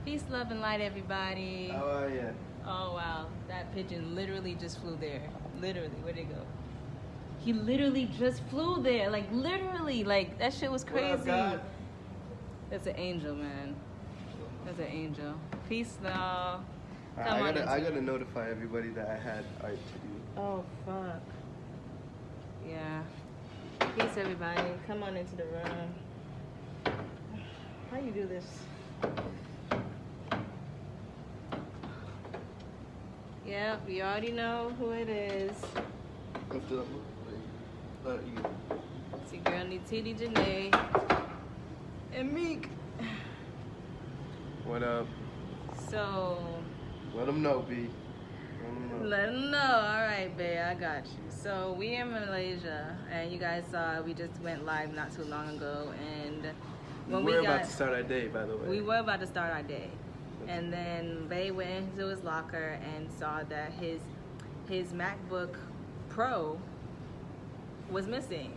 Peace, love, and light, everybody. How are ya? Oh, wow. That pigeon literally just flew there. Literally. Where'd it go? He literally just flew there. Like, literally. Like, that shit was crazy. What up, God? That's an angel, man. That's an angel. Peace, now. I gotta notify everybody that I had art to do. Oh, fuck. Yeah. Peace, everybody. Come on into the room. How you do this? Yeah, we already know who it is. Lift it up. It's your girl Nitidi Janae and Meek. What up? So Let them know, B. let them know. All right, babe, I got you. So we in Malaysia, and you guys saw we just went live not too long ago, and when We're about to start our day, by the way. We were about to start our day, and then Bae went into his locker and saw that his MacBook Pro was missing,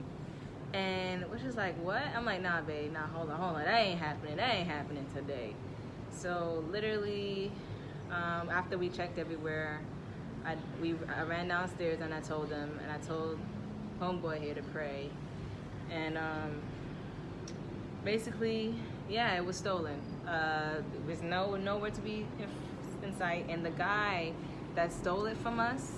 and which is like, what? I'm like, nah, babe, nah, hold on, that ain't happening today. So literally, after we checked everywhere, I ran downstairs and I told him, and I told homeboy here to pray, and basically, yeah, it was stolen. There was nowhere to be in sight, and the guy that stole it from us,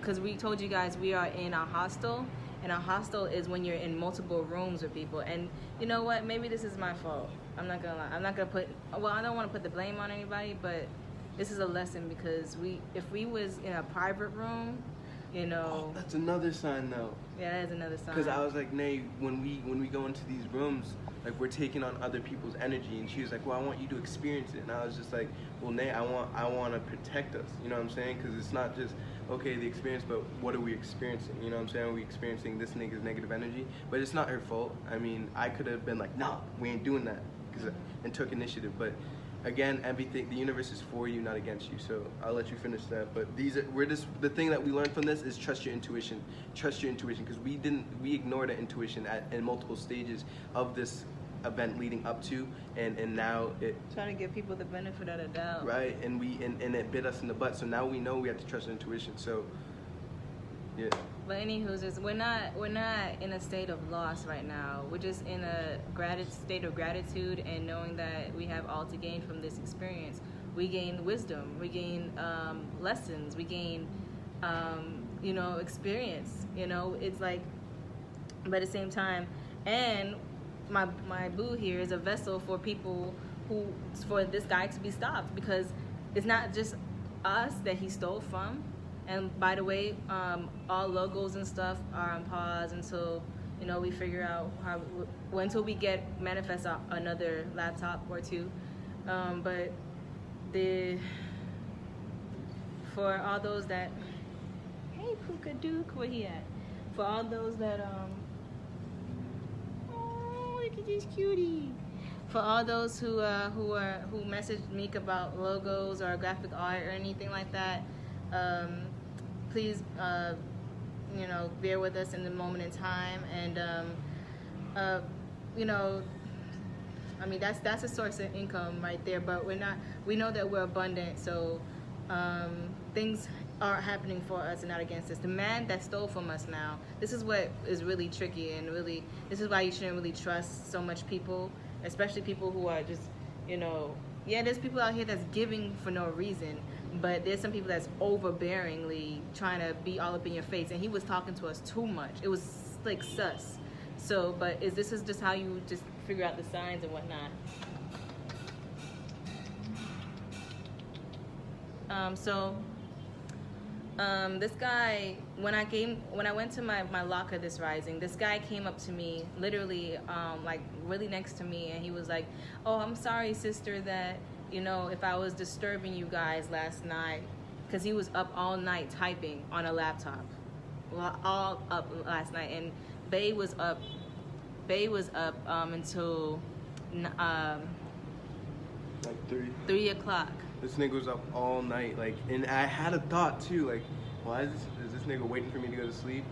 because we told you guys we are in a hostel, and a hostel is when you're in multiple rooms with people. And you know what? Maybe this is my fault. I'm not gonna lie. I'm not gonna I don't want to put the blame on anybody, but this is a lesson, because if we was in a private room, you know. Oh, that's another sign, though. Yeah, that is another sign. Because I was like, Nay, when we go into these rooms, like, we're taking on other people's energy, and she was like, well, I want you to experience it. And I was just like, well, Nay, I want to protect us. You know what I'm saying? Because it's not just, okay, the experience, but what are we experiencing? You know what I'm saying? Are we experiencing this nigga's negative energy? But it's not her fault. I mean, I could have been like, nah, we ain't doing that, and took initiative. But again, the universe is for you, not against you. So I'll let you finish that. But the thing that we learned from this is trust your intuition. Trust your intuition, because we ignored our intuition in multiple stages of this event leading up to, and now it trying to give people the benefit of the doubt. Right, and it bit us in the butt. So now we know we have to trust our intuition. So yeah. But anywho, we're not in a state of loss right now. We're just in a state of gratitude, and knowing that we have all to gain from this experience. We gain wisdom, we gain lessons, we gain experience. It's like, but at the same time, and my boo here is a vessel for people for this guy to be stopped, because it's not just us that he stole from. And by the way, all logos and stuff are on pause until we figure out until we manifest another laptop or two. But for all those that, hey Puka Duke, where he at? For all those that oh, look at this cutie. For all those who messaged Meek about logos or graphic art or anything like that. Please, bear with us in the moment in time, and I mean that's a source of income right there. But we know that we're abundant, so things are happening for us and not against us. The man that stole from us now, this is what is really tricky, and really this is why you shouldn't really trust so much people, especially people who are just, yeah, there's people out here that's giving for no reason. But there's some people that's overbearingly trying to be all up in your face, and he was talking to us too much. It was like sus. So, but this is just how you just figure out the signs and whatnot. This guy, when I went to my locker this rising, this guy came up to me, literally, like really next to me, and he was like, "Oh, I'm sorry, sister, that if I was disturbing you guys last night," because he was up all night typing on a laptop, all up last night, and Bae was up until like 3 o'clock. This nigga was up all night, like, and I had a thought too, like, why is this nigga waiting for me to go to sleep?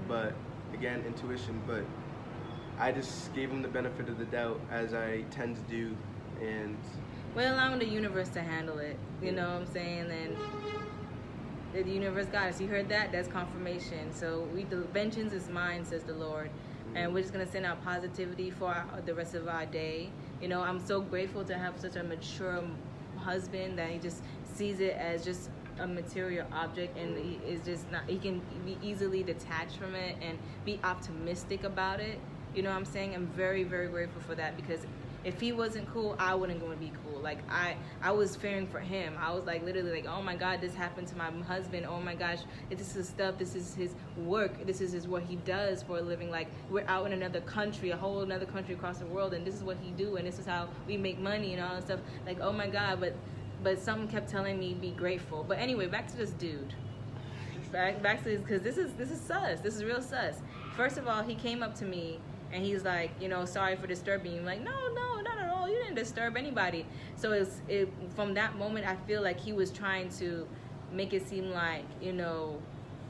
But again, intuition. But I just gave him the benefit of the doubt, as I tend to do, and we're allowing the universe to handle it. You know what I'm saying? And the universe got us. You heard that? That's confirmation. So the vengeance is mine, says the Lord. And we're just going to send out positivity for the rest of our day. You know, I'm so grateful to have such a mature husband that he just sees it as just a material object, and he is just not, he can be easily detached from it and be optimistic about it. You know what I'm saying? I'm very, very grateful for that, because if he wasn't cool, I wouldn't going to be cool. Like, I was fearing for him. I was like, literally like, oh my God, this happened to my husband. Oh my gosh, this is stuff. This is his work. This is what he does for a living. Like, we're out in another country, a whole another country across the world, and this is what he do, and this is how we make money and all that stuff. Like, oh my God, but something kept telling me be grateful. But anyway, back to this dude. Back to this, because this is sus. This is real sus. First of all, he came up to me and he's like, you know, sorry for disturbing you. I'm like, no, not at all. You didn't disturb anybody. So from that moment, I feel like he was trying to make it seem like, you know,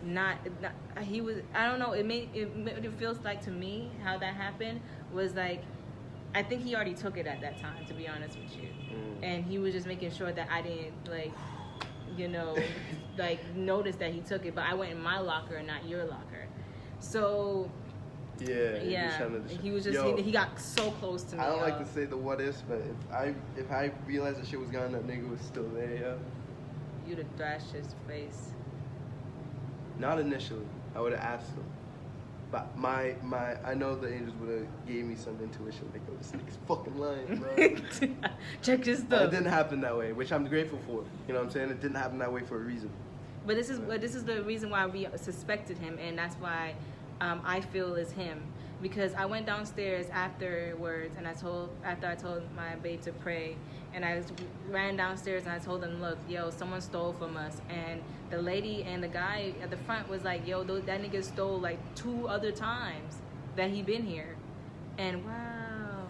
not he was. I don't know. It feels like to me how that happened was like, I think he already took it at that time, to be honest with you. And he was just making sure that I didn't, like, you know, like, notice that he took it. But I went in my locker and not your locker. So yeah, he was just he got so close to me. I don't like to say the what ifs, but if I realized that shit was gone, that nigga was still there, yo. You'd have thrashed his face. Not initially. I would have asked him. But I know the angels would have gave me some intuition. Like, oh, this nigga's fucking lying, bro. Check your stuff. But it didn't happen that way, which I'm grateful for. You know what I'm saying? It didn't happen that way for a reason. But this is the reason why we suspected him, and that's why I feel is him. Because I went downstairs afterwards, and after I told my babe to pray, and I ran downstairs and I told them, look, yo, someone stole from us. And the lady and the guy at the front was like, yo, that nigga stole like 2 other times that he been here. And wow.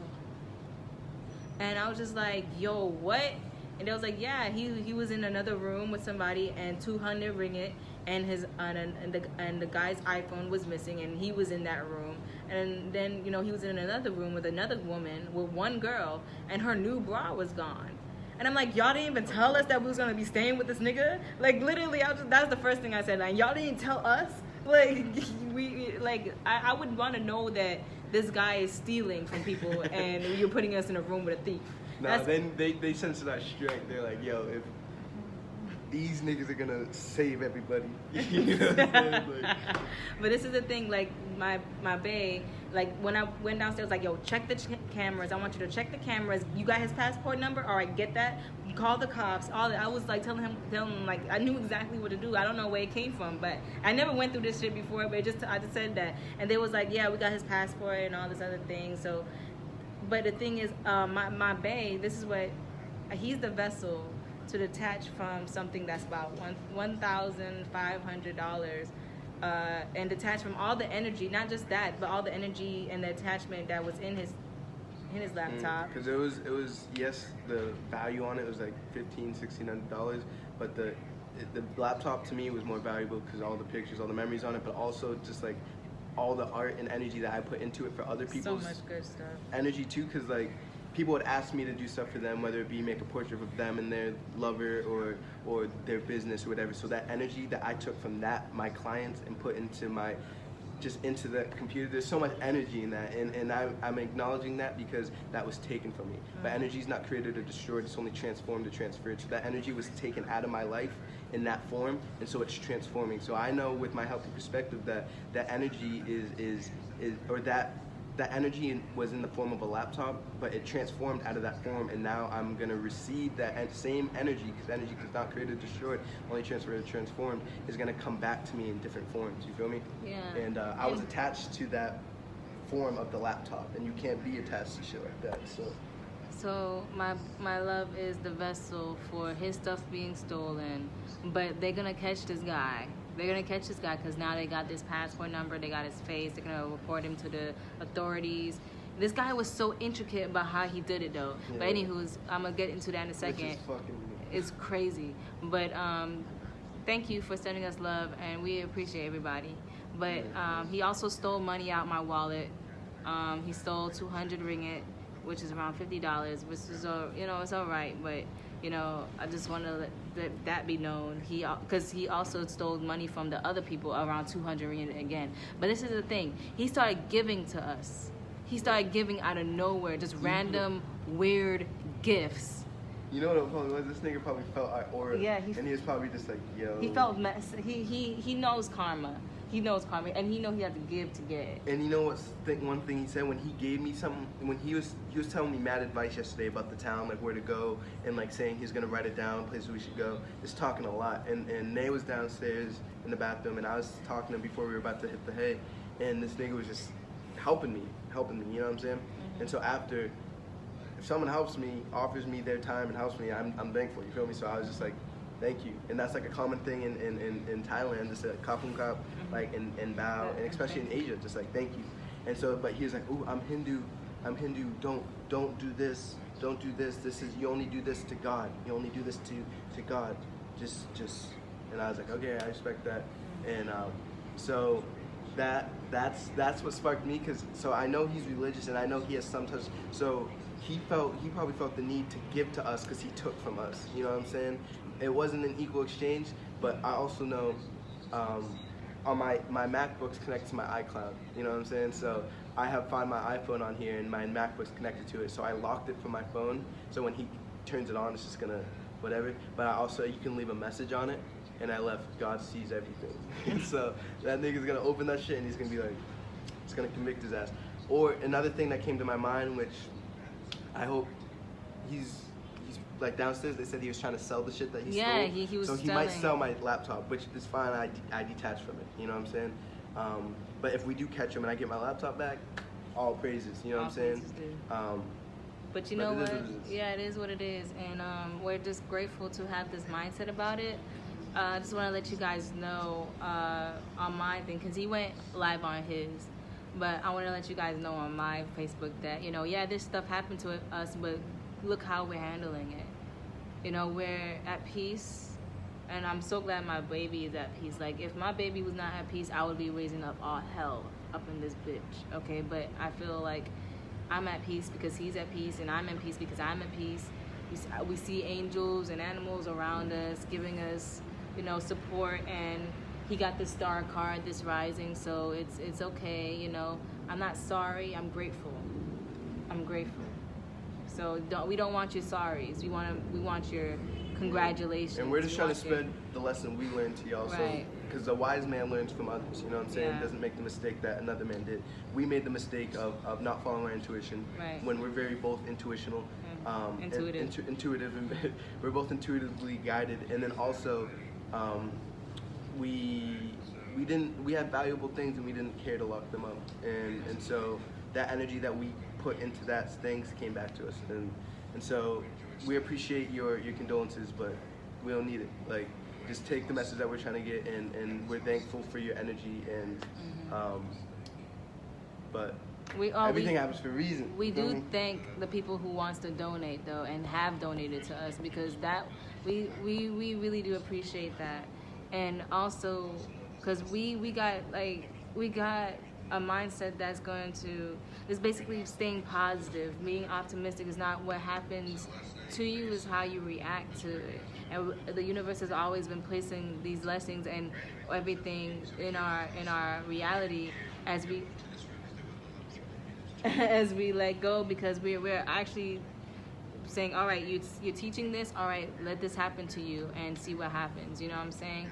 And I was just like, yo, what? And they was like, yeah, he was in another room with somebody, and 200 ringgit, and the guy's iPhone was missing, and he was in that room. And then, you know, he was in another room with another woman, with one girl, and her new bra was gone. And I'm like, y'all didn't even tell us that we was gonna be staying with this nigga? Like, literally, that was the first thing I said. Like, y'all didn't tell us? Like, I would want to know that this guy is stealing from people, and you're putting us in a room with a thief. Nah, then they sense that strength. They're like, yo, if these niggas are gonna save everybody. You know what I'm saying? Like, but this is the thing, like, my bae, like, when I went downstairs, like, yo, check the cameras. I want you to check the cameras. You got his passport number? All right, get that. Call the cops. All that. I was like telling him, like, I knew exactly what to do. I don't know where it came from, but I never went through this shit before. But I just said that, and they was like, yeah, we got his passport and all this other thing. So, but the thing is, my bae, this is what he's the vessel to detach from something that's about $1,500, and detach from all the energy, not just that, but all the energy and the attachment that was in his laptop. Because it was yes, the value on it was like $1,500-$1,600, but the laptop to me was more valuable because all the pictures, all the memories on it, but also just like all the art and energy that I put into it for other people's so much good stuff. Energy too, because like people would ask me to do stuff for them, whether it be make a portrait of them and their lover or their business or whatever. So that energy that I took from that, my clients, and put into into the computer, there's so much energy in that, and I'm acknowledging that because that was taken from me. But energy is not created or destroyed, it's only transformed or transferred. So that energy was taken out of my life in that form, and so it's transforming. So I know with my healthy perspective that that energy that energy was in the form of a laptop, but it transformed out of that form, and now I'm gonna receive that same energy, because energy is not created or destroyed, only transferred or transformed, is gonna come back to me in different forms, you feel me? Yeah. And I was attached to that form of the laptop, and you can't be attached to shit like that, so. So my love is the vessel for his stuff being stolen, but they're gonna catch this guy. They're gonna catch this guy because now they got this passport number, they got his face, they're gonna report him to the authorities. This guy was so intricate about how he did it though. Yeah. But anywho, I'm gonna get into that in a second. It's crazy. But thank you for sending us love, and we appreciate everybody. But he also stole money out my wallet. He stole 200 ringgit, which is around $50, which is it's all right, but I just want to let that be known. Because he also stole money from the other people, around 200 again. But this is the thing: he started giving to us. He started giving out of nowhere, just random weird gifts. You know what it probably was? This nigga probably felt our aura. Yeah, and he was probably just like, yo. He felt he knows karma. He knows karma, and he knows he has to give to get. And you know what's one thing he said when he gave me something, when he was telling me mad advice yesterday about the town, like where to go, and like saying he's gonna write it down, places we should go. Just talking a lot, and Nay was downstairs in the bathroom, and I was talking to him before we were about to hit the hay, and this nigga was just helping me. You know what I'm saying? Mm-hmm. And so after, if someone helps me, offers me their time and helps me, I'm thankful. You feel me? So I was just like, thank you. And that's like a common thing in Thailand, just a kapung kap, like and bow, and especially in Asia, just like thank you. And so, but he was like, ooh, I'm Hindu, don't do this, this is, you only do this to God, you only do this to God, just, and I was like, okay, I respect that. And so that's what sparked me, because so I know he's religious, and I know he has some touch, so he probably felt the need to give to us because he took from us, you know what I'm saying? It wasn't an equal exchange, but I also know on my MacBook's connected to my iCloud, you know what I'm saying? So I have Find My iPhone on here, and my MacBook's connected to it, so I locked it from my phone, so when he turns it on, it's just gonna whatever, but I also, you can leave a message on it, and I left God sees everything. And so that nigga's gonna open that shit, and he's gonna be like, it's gonna convict his ass. Or another thing that came to my mind, which I hope he's like downstairs, they said he was trying to sell the shit that he stole. Yeah, he was so he selling. might sell my laptop, which is fine. I detach from it, you know what I'm saying? But if we do catch him and I get my laptop back, all praises, you know what I'm saying? But you know what? Yeah, it is what it is, and we're just grateful to have this mindset about it. I just want to let you guys know on my thing, because he went live on his, but I want to let you guys know on my Facebook that, yeah, this stuff happened to us, but look how we're handling it. We're at peace, and I'm so glad my baby is at peace. Like, if my baby was not at peace, I would be raising up all hell up in this bitch, okay? But I feel like I'm at peace because he's at peace, and I'm in peace because I'm at peace. We see angels and animals around us giving us, support, and he got the star card this rising, so it's okay, I'm not sorry, I'm grateful. So we don't want your sorries. We want your congratulations. And we're just trying to spread the lesson we learned to y'all. Right. Because the wise man learns from others, you know what I'm saying? Yeah. Doesn't make the mistake that another man did. We made the mistake of not following our intuition, right, when we're very both intuitional, intuitive, and we're both intuitively guided. And then also, we had valuable things and we didn't care to lock them up. And so that energy that we put into that things came back to us. And so we appreciate your condolences, but we don't need it. Like, just take the message that we're trying to get, and we're thankful for your energy, and but everything happens for a reason. We do thank the people who wants to donate though, and have donated to us, because that we really do appreciate that. And also because we got a mindset that's going to, is basically staying positive. Being optimistic is not what happens to you, is how you react to it. And the universe has always been placing these blessings and everything in our reality as we let go, because we're actually saying, all right, you're teaching this, all right, let this happen to you and see what happens. You know what I'm saying?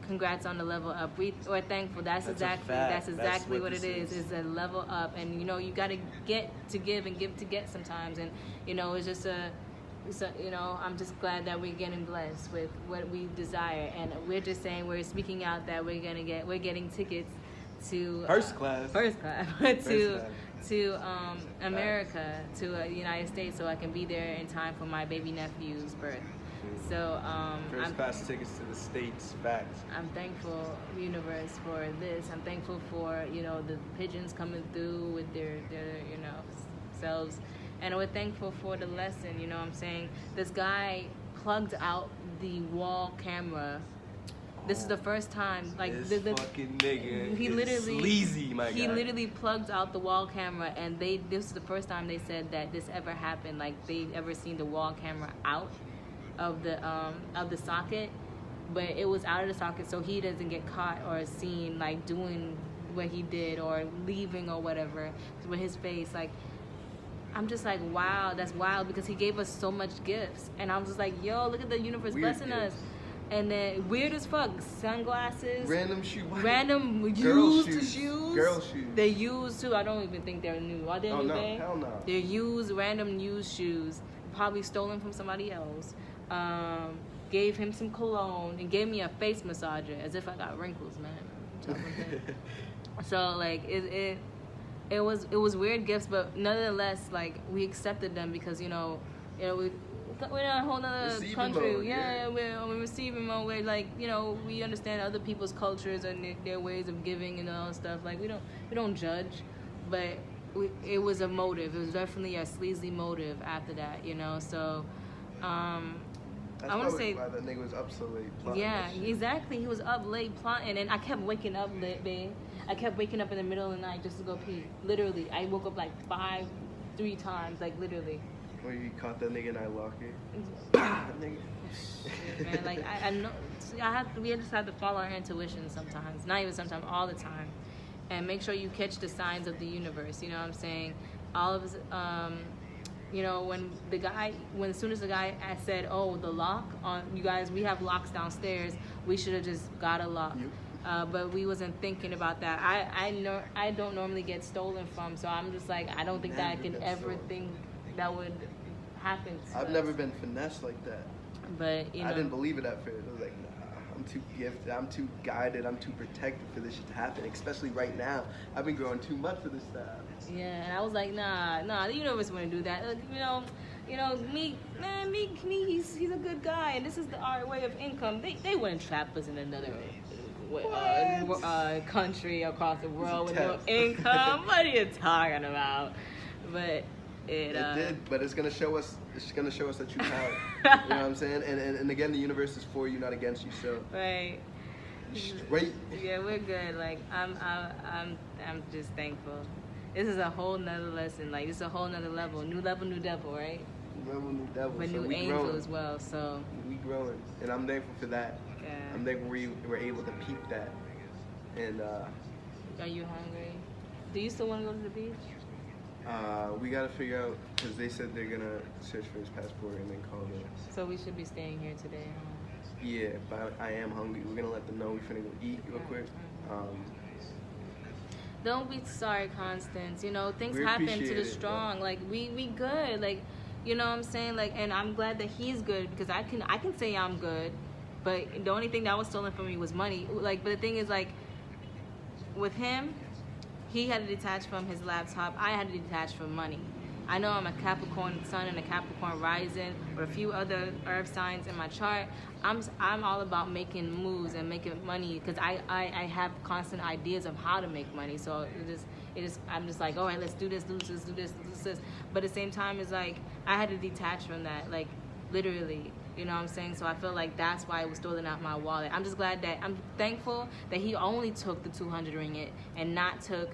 Congrats on the level up. We're thankful. That's exactly what it is a level up. And you got to get to give and give to get sometimes. And it's just I'm just glad that we're getting blessed with what we desire. And we're just saying, we're speaking out that we're getting tickets to first class to America, to the United States, so I can be there in time for my baby nephew's birth. So first class tickets to the States, facts. I'm thankful, universe, for this. I'm thankful for the pigeons coming through with their selves, and we're thankful for the lesson. You know what I'm saying? This guy plugged out the wall camera This is the first time, like this fucking nigga he is literally sleazy, my guy. He literally plugged out the wall camera, and this is the first time they said that this ever happened. Like they ever seen the wall camera out of the socket, but it was out of the socket, so he doesn't get caught or seen like doing what he did or leaving or whatever with his face. Like I'm just like, wow, that's wild, because he gave us so much gifts, and I'm just like, yo, look at the universe Weird blessing gifts. us. And then weird as fuck, sunglasses, Random shoes. random Girl used shoes. Girl shoes. They're used too. I don't even think they're new. Are they Oh new? no, They? hell no. They're used, random used shoes, probably stolen from somebody else. Gave him some cologne and gave me a face massager as if I got wrinkles, man. So like it was weird gifts, but nonetheless, like we accepted them because we're in a whole nother Receiving country. mode, Yeah, we're receiving mode. We're like, we understand other people's cultures and their ways of giving and all that stuff. Like we don't judge, but it was a motive. It was definitely a sleazy motive after that, So That's I want to say why that nigga was up so late plotting yeah, that shit. exactly. He was up late plotting, and I kept waking up late, babe. I kept waking up in the middle of the night just to go pee. Literally, I woke up like 3 times, like literally. Where you caught that nigga in our locker. Nigga. Shit, man, like I know. We just have to follow our intuition sometimes. Not even sometimes, all the time, and make sure you catch the signs of the universe. You know what I'm saying? All of us. When as soon as the guy said, "Oh, the lock on you guys, we have locks downstairs. We should have just got a lock." Yep. But we wasn't thinking about that. I don't normally get stolen from, so I'm just like, I don't think that I Never can been ever stolen. think that would happen to I've us. never been finessed like that. But I didn't believe it at first. I was like, nah, I'm too gifted, I'm too guided, I'm too protected for this shit to happen. Especially right now, I've been growing too much for this stuff. Yeah, and I was like, nah, the universe wouldn't do that. Me, he's a good guy, and this is our way of income. They wouldn't trap us in another country across the world with no income. What are you talking about? But it did, but it's gonna show us. It's gonna show us that true power. You know what I'm saying? And again, the universe is for you, not against you. So right. straight. Yeah, we're good. Like I'm just thankful. This is a whole nother lesson. Like this is a whole nother level. New level, new devil, right? New devil. But so new we angel growing. as well. So We growing, and I'm thankful for that. yeah. I'm thankful we were able to peep that. And Are you hungry? Do you still want to go to the beach? we gotta figure out, because they said they're gonna search for his passport and then call them. So we should be staying here today, huh? Yeah, but I am hungry. We're gonna let them know we finna go eat real quick. Don't be sorry, Constance. Things We happen to appreciate the it, strong. Like we good. Like, you know what I'm saying? Like, and I'm glad that he's good, because I can say I'm good, but the only thing that was stolen from me was money. Like, but the thing is, like, with him, he had to detach from his laptop. I had to detach from money. I know I'm a Capricorn sun and a Capricorn rising, or a few other earth signs in my chart. I'm all about making moves and making money, because I have constant ideas of how to make money. So I'm just like, all right, let's do this. But at the same time, it's like I had to detach from that, like literally. You know what I'm saying? So I feel like that's why it was stolen out my wallet. I'm thankful that he only took the 200 ringgit and not took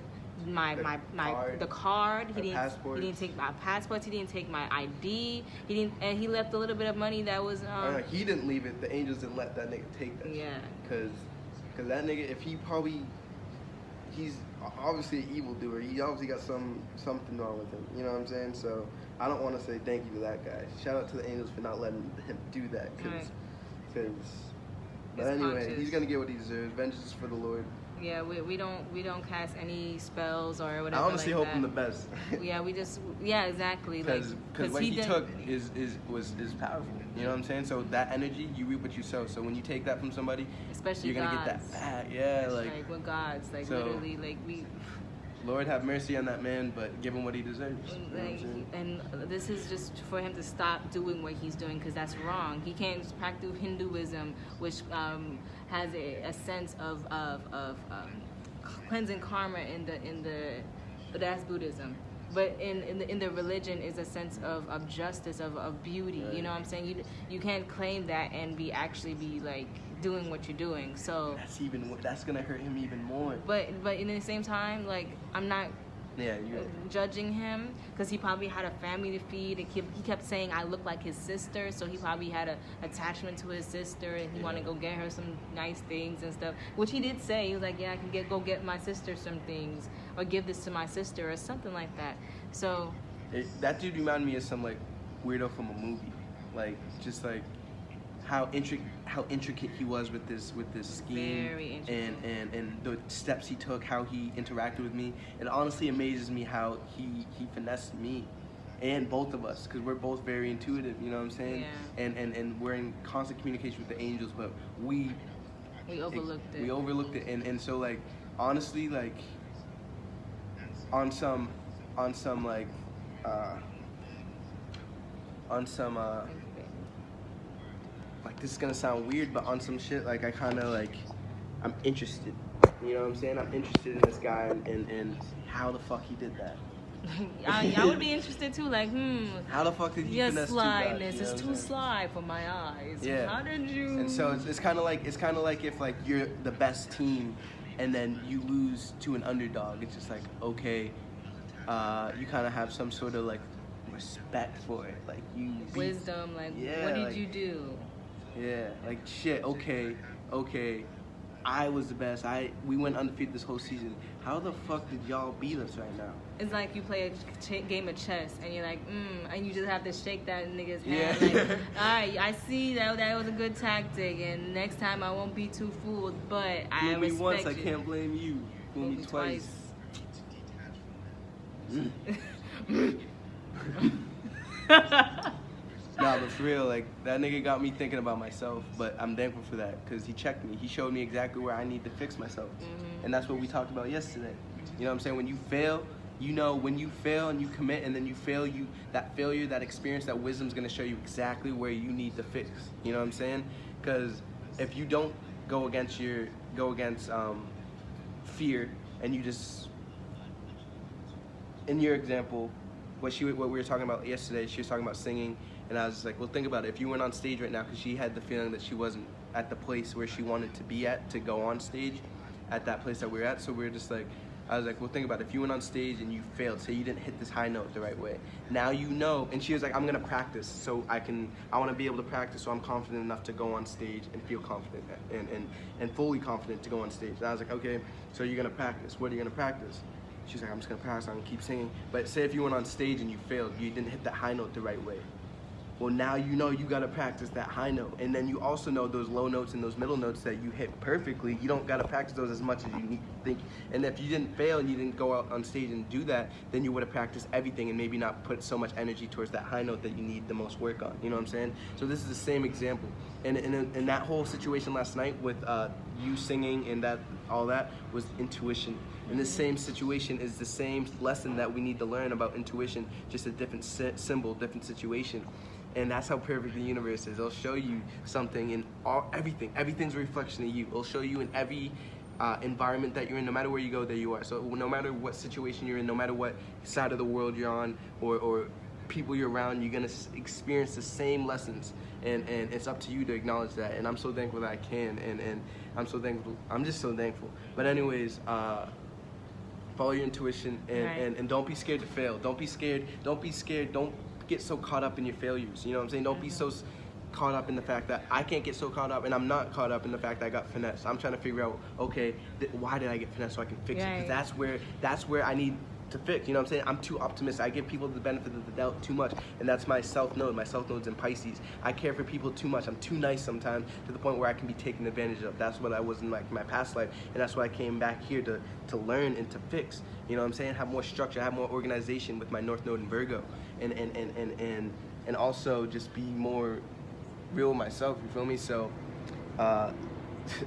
the card. He didn't take my passports. He didn't take my ID. He left a little bit of money that was. He didn't leave it. The angels didn't let that nigga take that. Yeah. Cause that nigga, if he's obviously an evildoer. He obviously got something wrong with him. You know what I'm saying? So I don't want to say thank you to that guy. Shout out to the angels for not letting him do that. But anyway, he's gonna get what he deserves. Vengeance is for the Lord. Yeah, we don't cast any spells or whatever. I honestly hope that. him the best. Yeah, exactly. Because what he took is powerful. You know what I'm saying? So that energy, you reap what you sow. So when you take that from somebody, especially you're gonna gods. get that back. Yeah, like with gods, like so, literally, like we. Lord have mercy on that man, but give him what he deserves. You know and this is just for him to stop doing what he's doing, because that's wrong. He can't practice Hinduism, which has a sense of cleansing karma but that's Buddhism. but in the religion is a sense of justice, of beauty. Right. You know what I'm saying? You can't claim that and actually be like doing what you're doing. So that's gonna hurt him even more. But in the same time, like, I'm not judging him, because he probably had a family to feed, and he kept saying I look like his sister, so he probably had a attachment to his sister, and he wanted to go get her some nice things and stuff, which he did say. He was like, yeah, I can go get my sister some things, or give this to my sister, or something like that. So that dude reminded me of some like weirdo from a movie, like just like how intricate he was with this scheme. Very intricate. And the steps he took, how he interacted with me. It honestly amazes me how he finessed me and both of us, because we're both very intuitive, you know what I'm saying? Yeah. And we're in constant communication with the angels, but we overlooked it. We overlooked it, and so like honestly, like on some like like, this is gonna sound weird, but on some shit, like, I kind of, like, I'm interested. You know what I'm saying? I'm interested in this guy and how the fuck he did that. I would be interested too, like, how the fuck did he finesse slyness two guys? is too sly for my eyes. Yeah. How did you? And so it's kind of like if like you're the best team, and then you lose to an underdog. It's just like, okay, you kind of have some sort of like respect for it, like wisdom, like, what did you do? Yeah, like, shit, okay, I was the best. We went undefeated this whole season. How the fuck did y'all beat us right now? It's like you play a game of chess, and you're like, and you just have to shake that nigga's hand. Like, all right, I see that was a good tactic, and next time I won't be too fooled, but I respect you. Fool me once, I can't blame you. Fool me twice. Nah, but for real, like, that nigga got me thinking about myself, but I'm thankful for that, because he checked me. He showed me exactly where I need to fix myself. And that's what we talked about yesterday. You know what I'm saying? When you fail, you know, when you fail and you commit and then you fail, that failure, that experience, that wisdom's going to show you exactly where you need to fix. You know what I'm saying? Because if you don't go against fear, and you just, in your example, what we were talking about yesterday, she was talking about singing, and I was just like, well, think about it. If you went on stage right now, because she had the feeling that she wasn't at the place where she wanted to be at to go on stage, at that place that we were at, so we were just like, I was like, well, think about it. If you went on stage and you failed, say you didn't hit this high note the right way, now you know. And she was like, I'm gonna practice, so I want to be able to practice, so I'm confident enough to go on stage and feel confident and fully confident to go on stage. And I was like, okay, so you're gonna practice. What are you gonna practice? She's like, I'm just gonna practice, I'm gonna keep singing. But say if you went on stage and you failed, you didn't hit that high note the right way. Well, now you know you gotta practice that high note. And then you also know those low notes and those middle notes that you hit perfectly, you don't gotta practice those as much as you need to think. And if you didn't fail and you didn't go out on stage and do that, then you would have practiced everything and maybe not put so much energy towards that high note that you need the most work on. You know what I'm saying? So this is the same example. And in that whole situation last night with you singing and all that was intuition. And the same situation is the same lesson that we need to learn about intuition, just a different symbol, different situation. And that's how perfect the universe is. It'll show you something in everything. Everything's a reflection of you. It'll show you in every environment that you're in. No matter where you go, there you are. So no matter what situation you're in, no matter what side of the world you're on, or people you're around, you're gonna experience the same lessons. And it's up to you to acknowledge that. And I'm so thankful that I can. And I'm so thankful. I'm just so thankful. But anyways, follow your intuition and don't be scared to fail. Don't be scared. Don't get so caught up in your failures. You know what I'm saying? Don't be so caught up in the fact that I can't get so caught up, and I'm not caught up in the fact that I got finessed. I'm trying to figure out, okay, why did I get finessed so I can fix it? Because that's where I need to fix. You know what I'm saying? I'm too optimistic. I give people the benefit of the doubt too much, and that's my self node. My self node's in Pisces. I care for people too much. I'm too nice sometimes to the point where I can be taken advantage of. That's what I was in my past life, and that's why I came back here to learn and to fix. You know what I'm saying? Have more structure, have more organization with my North Node in Virgo, and also just be more real with myself. You feel me? So,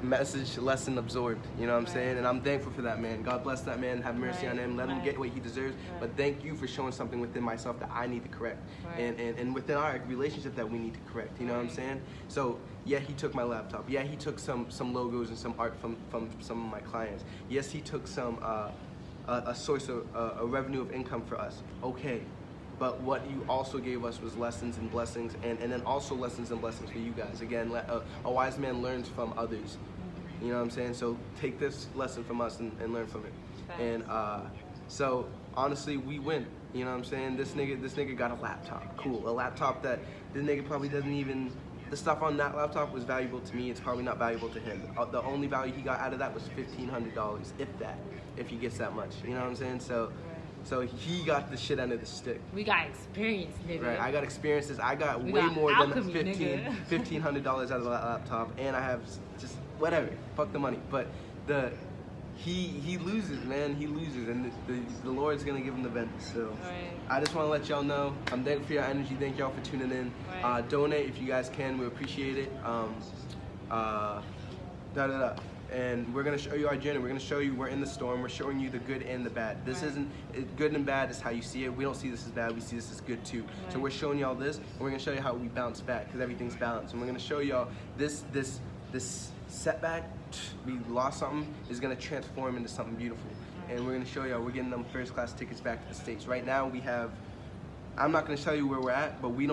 message, lesson absorbed. You know what I'm saying? And I'm thankful for that man. God bless that man. Have mercy on him. Let him get what he deserves. But thank you for showing something within myself that I need to correct, and within our relationship that we need to correct. You know what I'm saying? So yeah, he took my laptop. Yeah, he took some logos and some art from some of my clients. Yes, he took some a source of a revenue of income for us. Okay. But what you also gave us was lessons and blessings, and then also lessons and blessings for you guys. Again, a wise man learns from others. You know what I'm saying? So take this lesson from us and learn from it. Thanks. And so honestly, we win. You know what I'm saying? This nigga got a laptop. Cool. A laptop that this nigga probably doesn't even. The stuff on that laptop was valuable to me. It's probably not valuable to him. The only value he got out of that was $1,500, if that, if he gets that much. You know what I'm saying? So he got the shit under the stick. We got experience, nigga. Right, I got experiences. I got way more than $1,500 out of that laptop, and I have just whatever. Fuck the money. But he loses, man. He loses, and the Lord's gonna give him the vengeance. So I just want to let y'all know I'm thankful for your energy. Thank y'all for tuning in. Donate if you guys can. We appreciate it. And we're going to show you our journey. We're going to show you we're in the storm. We're showing you the good and the bad. This isn't good and bad is how you see it. We don't see this as bad. We see this as good too. So we're showing y'all this, and we're going to show you how we bounce back because everything's balanced. And we're going to show y'all this setback, we lost something, is going to transform into something beautiful. And we're going to show y'all we're getting them first class tickets back to the States. Right now we have, I'm not going to tell you where we're at, but we're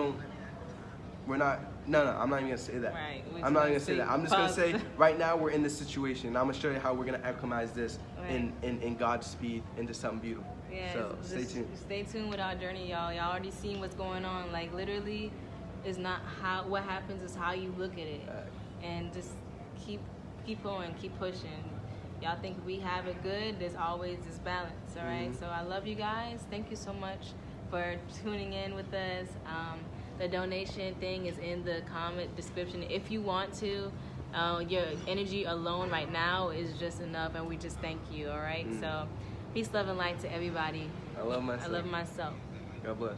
not, no, I'm not even going to say that. Right. I'm not even going to say that. I'm just going to say, right now we're in this situation, and I'm going to show you how we're going to acclimatize this in God's speed into something beautiful. Yeah, so stay tuned. Stay tuned with our journey, y'all. Y'all already seen what's going on. Like, literally, it's not what happens, is how you look at it. And just keep going, keep pushing. Y'all think we have it good, there's always this balance, all right? So I love you guys. Thank you so much for tuning in with us. The donation thing is in the comment description if you want to. Your energy alone right now is just enough, and we just thank you, all right? So peace, love, and light to everybody. I love myself. I love myself. God bless.